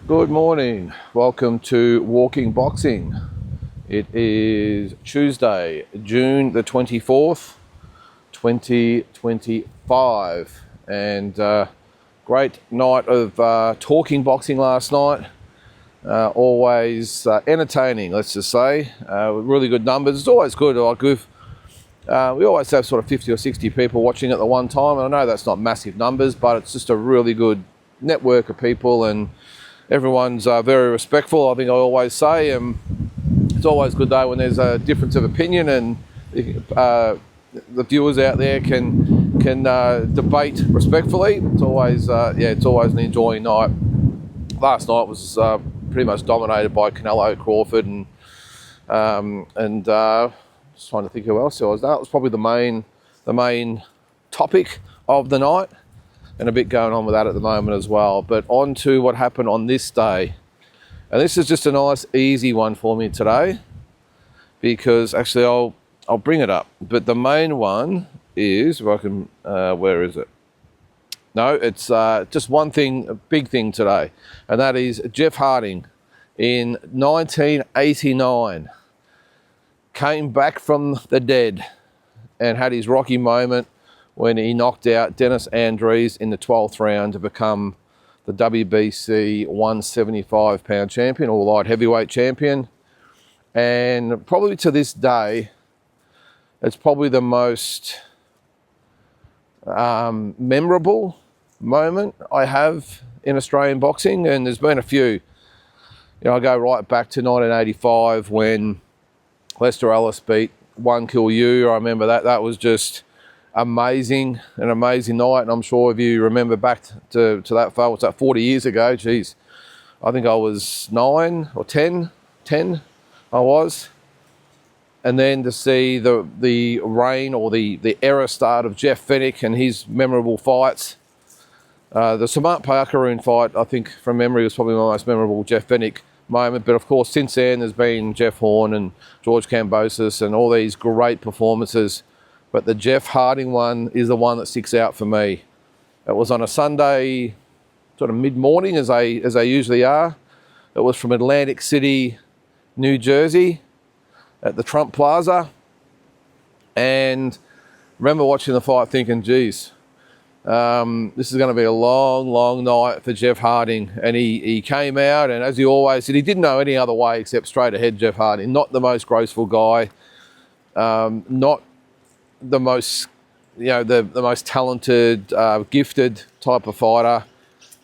Good morning. Welcome to Walking Boxing. It is Tuesday, June the 24th, 2025. And great night of talking boxing last night. Always entertaining, let's just say. With really good numbers. It's always good. We always have sort of 50 or 60 people watching at the one time. And I know that's not massive numbers, but it's just a really good network of people, and everyone's very respectful, I think I always say. It's always good though when there's a difference of opinion, and the viewers out there can debate respectfully. It's always an enjoying night. Last night was pretty much dominated by Canelo, Crawford, and just trying to think who else there was. That was probably the main topic of the night. And a bit going on with that at the moment as well. But on to what happened on this day. And this is just a nice, easy one for me today, because actually I'll bring it up. But the main one is, if I can, where is it? No, it's just one thing, a big thing today. And that is Jeff Harding in 1989 came back from the dead and had his Rocky moment when he knocked out Dennis Andrews in the 12th round to become the WBC 175-pound champion, or light heavyweight champion. And probably to this day, it's probably the most memorable moment I have in Australian boxing. And there's been a few. I go right back to 1985 when Lester Ellis beat One Kill You. I remember that. That was just an amazing night, and I'm sure if you remember back to that far, what's that, 40 years ago? Geez, I think I was 9 or 10 I was. And then to see the reign, or the era start of Jeff Fennick and his memorable fights. The Samart Payakaroon fight, I think from memory, was probably my most memorable Jeff Fennick moment. But of course, since then there's been Jeff Horn and George Kambosos and all these great performances. But the Jeff Harding one is the one that sticks out for me. It was on a Sunday, sort of mid-morning, as they usually are. It was from Atlantic City, New Jersey, at the Trump Plaza. And I remember watching the fight thinking, geez, this is going to be a long, long night for Jeff Harding. And he came out, and as he always said, he didn't know any other way except straight ahead. Jeff Harding, not the most graceful guy, not the most, the most talented, gifted type of fighter,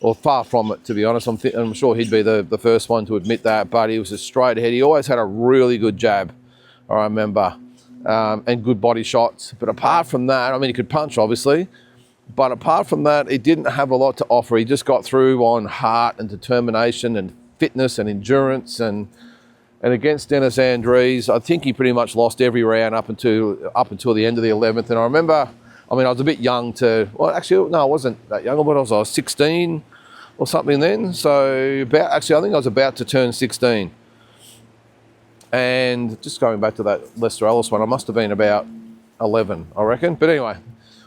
or far from it, to be honest. I'm sure he'd be the first one to admit that, but he was just straight ahead. He always had a really good jab, I remember, and good body shots. But apart from that, I mean, he could punch, obviously, but apart from that, he didn't have a lot to offer. He just got through on heart and determination and fitness and endurance. And against Dennis Andrews, I think he pretty much lost every round up until the end of the 11th. And I remember, I was a bit young I wasn't that young, but I was 16 or something then. So I think I was about to turn 16. And just going back to that Lester Ellis one, I must have been about 11, I reckon. But anyway,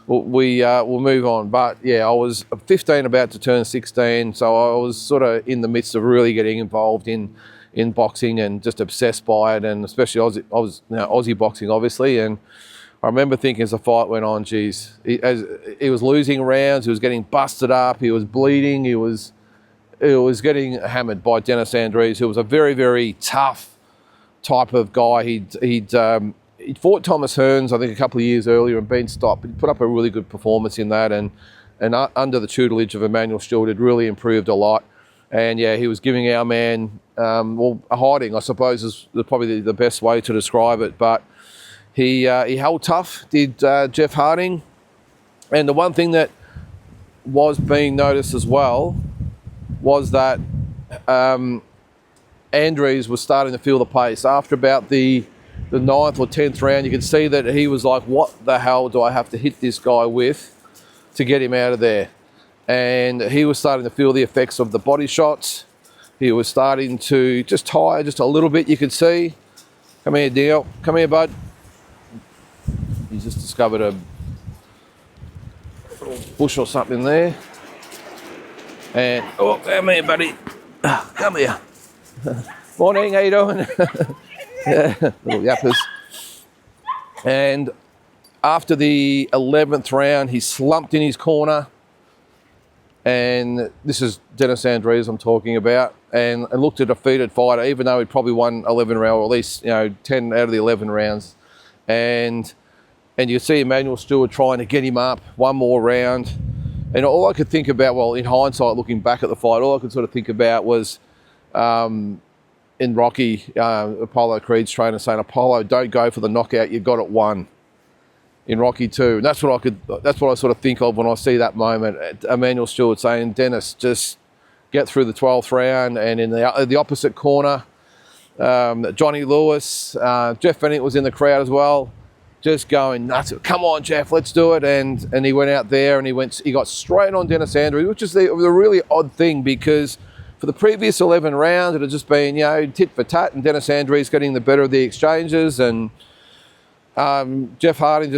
we'll move on. But yeah, I was 15, about to turn 16. So I was sort of in the midst of really getting involved in boxing and just obsessed by it, and especially Aussie boxing, obviously. And I remember thinking as the fight went on, geez, as he was losing rounds, he was getting busted up, he was bleeding, he was getting hammered by Dennis Andrews, who was a very, very tough type of guy. He'd fought Thomas Hearns, I think, a couple of years earlier and been stopped. He put up a really good performance in that, and under the tutelage of Emmanuel Stewart, had really improved a lot. And yeah, he was giving our man, a hiding, I suppose, is probably the best way to describe it. But he held tough, did Jeff Harding. And the one thing that was being noticed as well was that Andrews was starting to feel the pace. After about the 9th or 10th round, you could see that he was like, what the hell do I have to hit this guy with to get him out of there? And he was starting to feel the effects of the body shots. He was starting to just tire just a little bit, you could see. Come here, Dale. Come here, bud. He's just discovered a bush or something there. And, oh, come here, buddy. Come here. Morning, how you doing? Yeah, little yappers. And after the 11th round, he slumped in his corner. And this is Dennis Andrews I'm talking about. And looked a defeated fighter, even though he'd probably won 11 rounds, or at least 10 out of the 11 rounds. And you see Emmanuel Stewart trying to get him up one more round. And all I could think about, well, in hindsight, looking back at the fight, all I could sort of think about was in Rocky, Apollo Creed's trainer saying, Apollo, don't go for the knockout, you got it won. In Rocky 2. And that's what I sort of think of when I see that moment. Emmanuel Stewart saying, Dennis, just get through the 12th round. And in the opposite corner, Johnny Lewis, Jeff Fennick was in the crowd as well, just going nuts. Come on, Jeff, let's do it. And he went out there and he got straight on Dennis Andrews, which is the really odd thing, because for the previous 11 rounds, it had just been, tit for tat, and Dennis Andrews getting the better of the exchanges, and Jeff Harding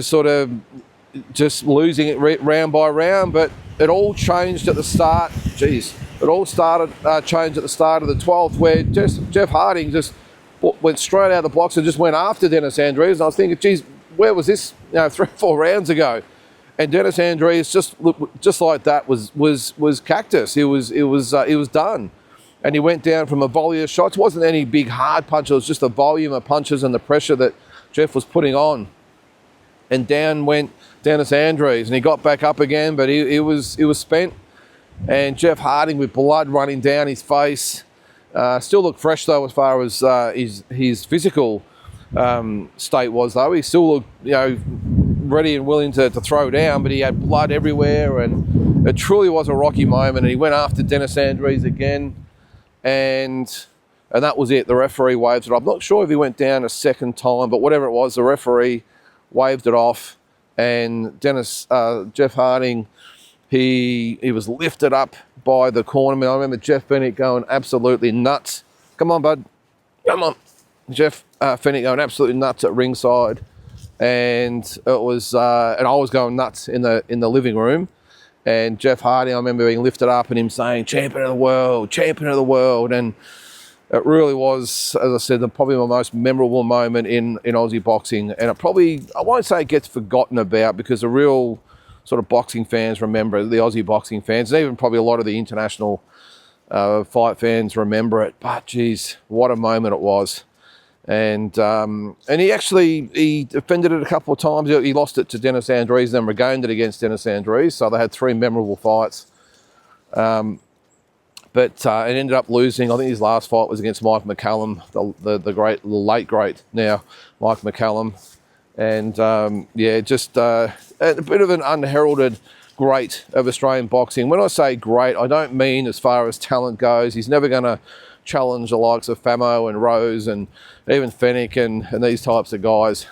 just losing it round by round. But it all changed at the start. It all changed at the start of the 12th, where Jeff Harding just went straight out of the blocks and just went after Dennis Andrews. And I was thinking, geez, where was this 3 or 4 rounds ago? And Dennis Andrews just like that was cactus. It was done, and he went down from a volley of shots. It wasn't any big hard punch. It was just the volume of punches and the pressure that Jeff was putting on. And down went Dennis Andrews, and he got back up again, but he was spent. And Jeff Harding with blood running down his face, still looked fresh though as far as his physical state was though. He still looked ready and willing to throw down, but he had blood everywhere, and it truly was a Rocky moment. And he went after Dennis Andrews again, and that was it. The referee waved it off. I'm not sure if he went down a second time, but whatever it was, the referee waved it off, and Jeff Harding, he was lifted up by the cornerman. I remember Jeff Fennick going absolutely nuts. Come on, bud. Come on. Jeff Fennick going absolutely nuts at ringside. And it was, and I was going nuts in the living room. And Jeff Harding, I remember being lifted up and him saying, champion of the world, champion of the world. And it really was, as I said, probably my most memorable moment in Aussie boxing. And I won't say it gets forgotten about, because the real sort of boxing fans remember it, the Aussie boxing fans, and even probably a lot of the international fight fans remember it. But geez, what a moment it was. And he defended it a couple of times. He lost it to Dennis Andrews, then regained it against Dennis Andrews. So they had 3 memorable fights. But it ended up losing. I think his last fight was against Mike McCallum, the late great now, Mike McCallum. And just a bit of an unheralded great of Australian boxing. When I say great, I don't mean as far as talent goes. He's never going to challenge the likes of Famo and Rose and even Fennick and these types of guys.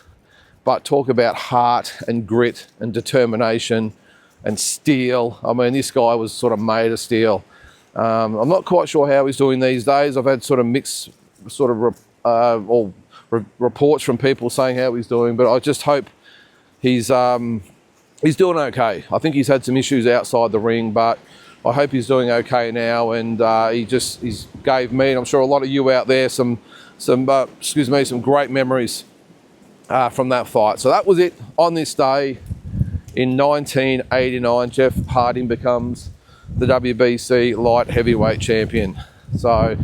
But talk about heart and grit and determination and steel. I mean, this guy was sort of made of steel. I'm not quite sure how he's doing these days. I've had sort of mixed reports from people saying how he's doing, but I just hope he's doing okay. I think he's had some issues outside the ring, but I hope he's doing okay now. And he's gave me, and I'm sure a lot of you out there, some great memories from that fight. So that was it on this day in 1989. Jeff Harding becomes the WBC light heavyweight champion. So,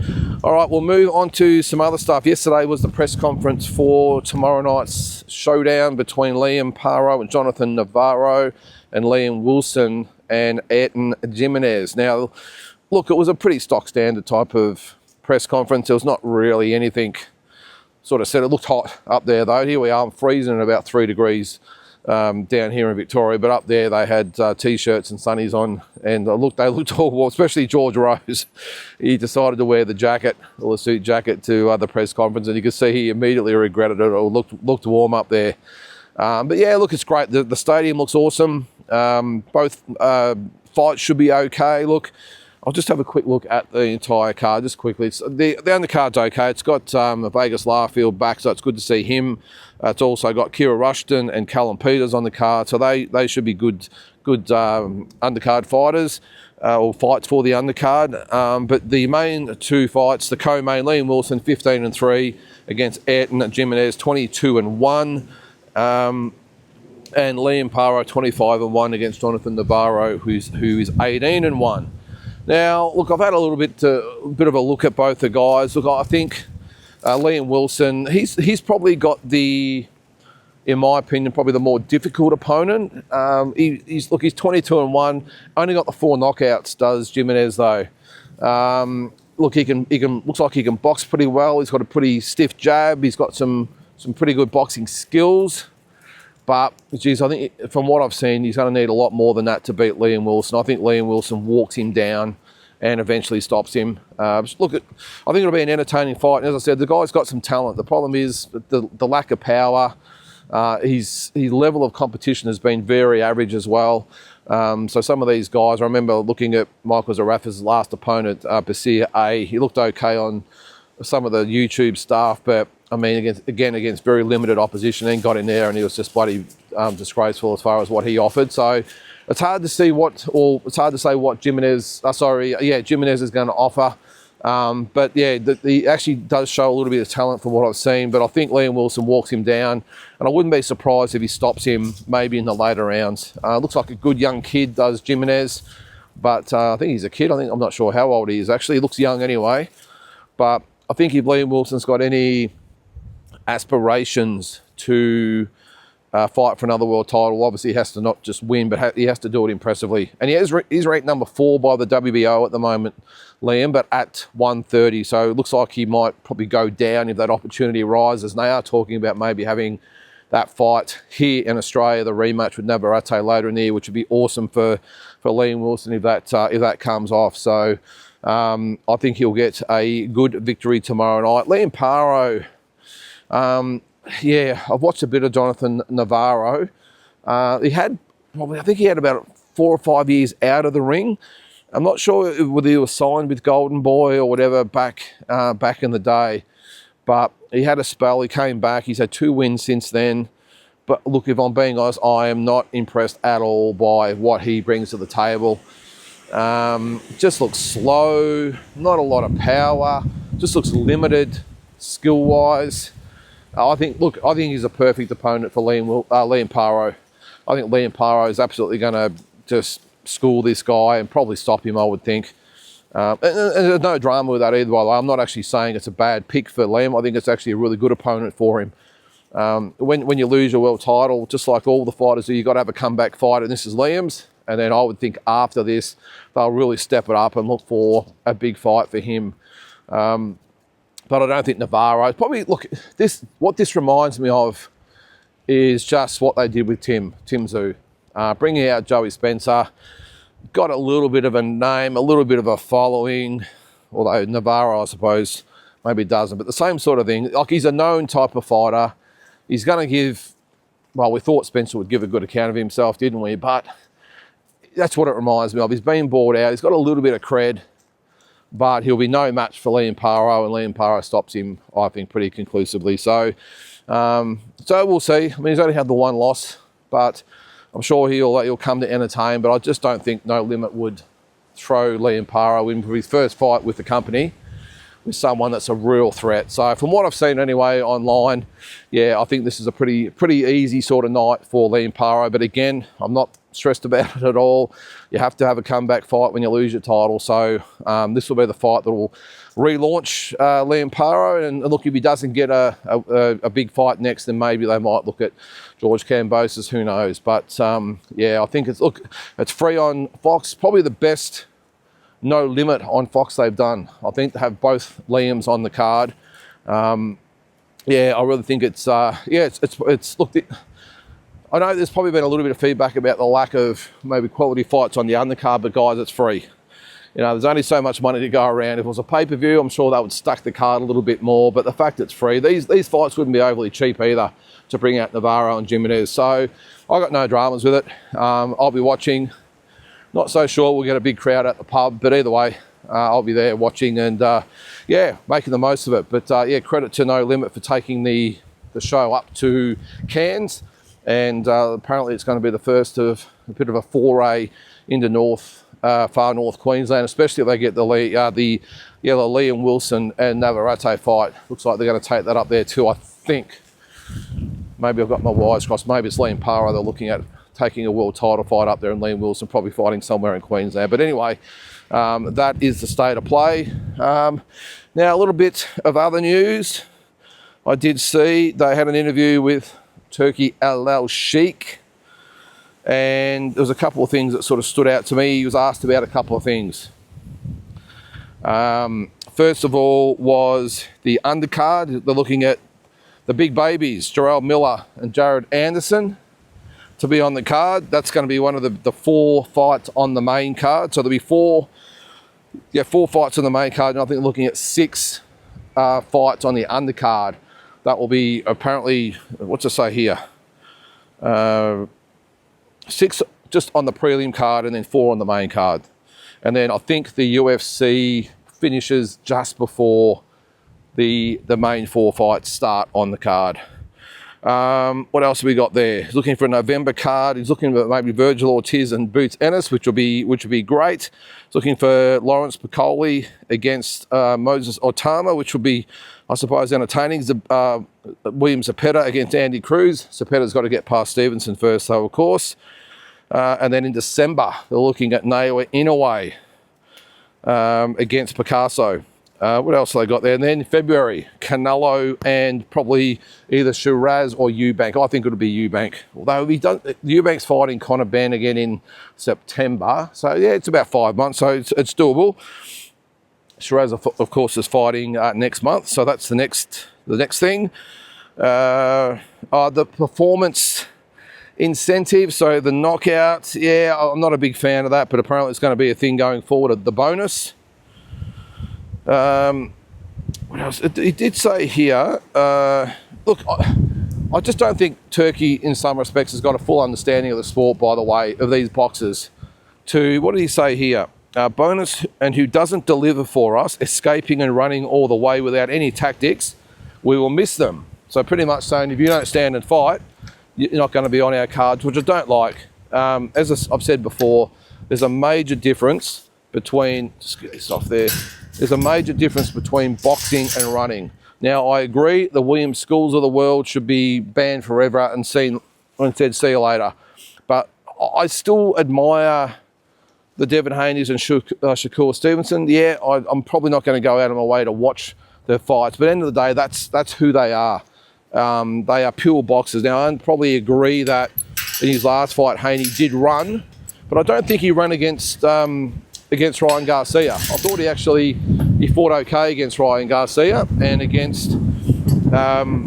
all right, we'll move on to some other stuff. Yesterday was the press conference for tomorrow night's showdown between Liam Paro and Jonathan Navarro, and Liam Wilson and Ayrton Jimenez. Now, look, it was a pretty stock standard type of press conference. There was not really anything sort of said. It looked hot up there though. Here we are, I'm freezing at about 3 degrees down here in Victoria, but up there they had t-shirts and sunnies on, and they looked all warm, especially George Rose. He decided to wear the jacket, or the suit jacket, to the press conference, and you could see he immediately regretted it, or looked warm up there. But yeah, look, it's great. The stadium looks awesome. Both fights should be okay. Look, I'll just have a quick look at the entire card, just quickly. The undercard's okay. It's got Vegas Larfield back, so it's good to see him. It's also got Kira Rushton and Callum Peters on the card, so they should be good undercard fighters. Or fights for the undercard, but the main two fights, the co-main, Liam Wilson 15-3 against Ayrton Jimenez 22-1, and Liam Paro 25-1 against Jonathan Navarro, who is 18-1. Now, look, I've had a bit of a look at both the guys. Look, I think Liam Wilson, he's probably got in my opinion, probably the more difficult opponent. He's 22-1. Only got the 4 knockouts. Does Jimenez though? Look, he can. Looks like he can box pretty well. He's got a pretty stiff jab. He's got some pretty good boxing skills. But geez, I think from what I've seen, he's going to need a lot more than that to beat Liam Wilson. I think Liam Wilson walks him down and eventually stops him. I think it'll be an entertaining fight. And as I said, the guy's got some talent. The problem is the lack of power. His level of competition has been very average as well. So some of these guys, I remember looking at Michael Zarafa's last opponent, Basir A. He looked okay on some of the YouTube stuff, but I mean, against very limited opposition, and got in there and he was just bloody disgraceful as far as what he offered. So it's hard to say what Jimenez is going to offer. But yeah, he actually does show a little bit of talent from what I've seen, but I think Liam Wilson walks him down, and I wouldn't be surprised if he stops him maybe in the later rounds. Looks like a good young kid, does Jimenez, but I think he's a kid. I'm not sure how old he is actually. He looks young anyway, but I think if Liam Wilson's got any aspirations to fight for another world title, obviously he has to not just win, but he has to do it impressively. And he's ranked number 4 by the WBO at the moment, Liam, but at 130. So it looks like he might probably go down if that opportunity arises. And they are talking about maybe having that fight here in Australia, the rematch with Navarrete later in the year, which would be awesome for Liam Wilson if that comes off. So I think he'll get a good victory tomorrow night. Liam Paro, yeah, I've watched a bit of Jonathan Navarro. I think he had about 4 or 5 years out of the ring. I'm not sure whether he was signed with Golden Boy or whatever back in the day, but he had a spell. He came back. He's had 2 wins since then. But look, if I'm being honest, I am not impressed at all by what he brings to the table. Just looks slow, not a lot of power, just looks limited skill-wise. I think he's a perfect opponent for Liam Paro. I think Liam Paro is absolutely going to just school this guy and probably stop him, I would think. And there's no drama with that either, by the way. I'm not actually saying it's a bad pick for Liam. I think it's actually a really good opponent for him. When you lose your world title, just like all the fighters do, you've got to have a comeback fight, and this is Liam's. And then I would think after this, they'll really step it up and look for a big fight for him. But I don't think Navarro, probably, look, what this reminds me of is just what they did with Tim Tszyu. Bringing out Joey Spencer, got a little bit of a name, a little bit of a following, although Navarro, I suppose, maybe doesn't, but the same sort of thing. Like, he's a known type of fighter. He's going to give, well, we thought Spencer would give a good account of himself, didn't we? But that's what it reminds me of. He's been bought out. He's got a little bit of cred, but he'll be no match for Liam Paro, and Liam Paro stops him, I think, pretty conclusively. So we'll see. I mean, he's only had the 1 loss, but I'm sure he'll come to entertain. But I just don't think No Limit would throw Liam Paro in for his first fight with the company with someone that's a real threat. So from what I've seen anyway online, yeah, I think this is a pretty easy sort of night for Liam Paro. But again, I'm not stressed about it at all. You have to have a comeback fight when you lose your title. So this will be the fight that will relaunch Liam Paro. And look, if he doesn't get a big fight next, then maybe they might look at George Kambosos, who knows. But yeah, I think it's free on Fox. Probably the best No Limit on Fox they've done. I think to have both Liams on the card. Yeah, I really think it's look. I know there's probably been a little bit of feedback about the lack of maybe quality fights on the undercard, but guys, it's free. You know, there's only so much money to go around. If it was a pay-per-view, I'm sure they would stack the card a little bit more, but the fact it's free, these fights wouldn't be overly cheap either to bring out Navarro and Jimenez. So I got no dramas with it. I'll be watching. Not so sure we'll get a big crowd at the pub, but either way, I'll be there watching and, yeah, making the most of it. But, yeah, credit to No Limit for taking the show up to Cairns. and apparently it's going to be the first of a bit of a foray into far north Queensland, especially if they get the Liam Wilson and Navarrete fight. Looks like they're going to take that up there too, I think. Maybe I've got my wires crossed. Maybe it's Liam Parra they're looking at taking a world title fight up there, and Liam Wilson probably fighting somewhere in Queensland. But anyway, that is the state of play. Now, a little bit of other news. I did see they had an interview with Turki Alalshikh, and there was a couple of things that sort of stood out to me. He was asked about a couple of things. First of all was the undercard. They're looking at the big babies, Jarrell Miller and Jared Anderson, to be on the card. That's going to be one of the 4 fights on the main card. So there'll be 4 fights on the main card, and I think looking at 6 fights on the undercard. That will be apparently, what's it say here? 6 just on the prelim card, and then 4 on the main card. And then I think the UFC finishes just before the main 4 fights start on the card. What else have we got there? He's looking for a November card. He's looking for maybe Virgil Ortiz and Boots Ennis, which would be great. He's looking for Lawrence Piccoli against Moses Otama, which would be, I suppose, entertaining. William Zepeda against Andy Cruz. Zepeda's got to get past Stevenson first, though, of course. And then in December, they're looking at Naoya Inoue against Picasso. What else have they got there? And then in February, Canelo and probably either Shiraz or Eubank. I think it'll be Eubank. Although Eubank's fighting Conor Benn again in September. So, yeah, it's about 5 months, so it's doable. Shiraz, of course, is fighting next month, so that's the next thing. The performance incentive, so the knockout, yeah, I'm not a big fan of that, but apparently it's going to be a thing going forward, the bonus. What else? It did say here, look, I just don't think Turkey, in some respects, has got a full understanding of the sport, by the way, of these boxers. What did he say here? Bonus, and who doesn't deliver for us, escaping and running all the way without any tactics, we will miss them. So pretty much saying, if you don't stand and fight, you're not going to be on our cards, which I don't like. As I've said before, there's a major difference between, just get this off there, there's a major difference between boxing and running. Now, I agree the Williams Schools of the world should be banned forever and said, see you later. But I still admire the Devin Haney's and Shakur Stevenson. Yeah, I'm probably not going to go out of my way to watch their fights, but at the end of the day, that's who they are. They are pure boxers. Now, I probably agree that in his last fight, Haney did run, but I don't think he ran against Ryan Garcia. I thought he fought okay against Ryan Garcia, and against who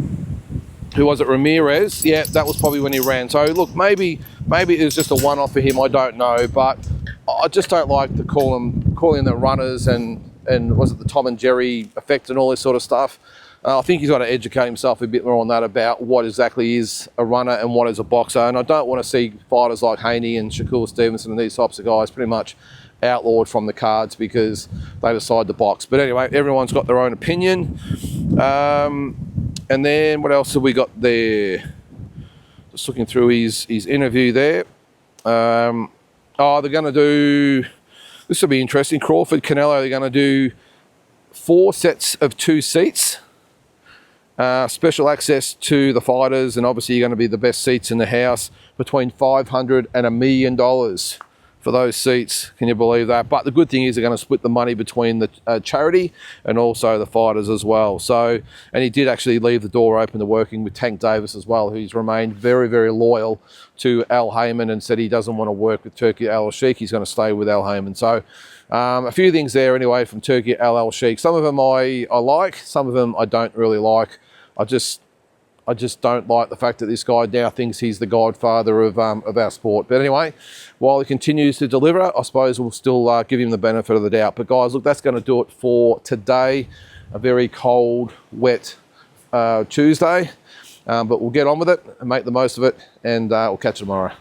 was it, Ramirez? Yeah, that was probably when he ran. So look, maybe it was just a one-off for him. I don't know, but I just don't like to calling them runners and was it the Tom and Jerry effect and all this sort of stuff. I think he's got to educate himself a bit more on that, about what exactly is a runner and what is a boxer. And I don't want to see fighters like Haney and Shakur Stevenson and these types of guys pretty much outlawed from the cards because they decide to box. But anyway, everyone's got their own opinion. And then what else have we got there? Just looking through his interview there. They're going to do, this will be interesting, Crawford, Canelo, they're going to do 4 sets of 2 seats. Special access to the fighters, and obviously you're going to be the best seats in the house, between $500 and $1 million for those seats. Can you believe that? But the good thing is they're going to split the money between the charity and also the fighters as well. So, and he did actually leave the door open to working with Tank Davis as well, who's remained very, very loyal to Al Heyman and said he doesn't want to work with Turki Alalshikh. He's going to stay with Al Heyman. So a few things there anyway from Turki Alalshikh. Some of them I like, some of them I don't really like. I just don't like the fact that this guy now thinks he's the godfather of our sport. But anyway, while he continues to deliver, I suppose we'll still give him the benefit of the doubt. But guys, look, that's going to do it for today. A very cold, wet Tuesday. But we'll get on with it and make the most of it, and we'll catch you tomorrow.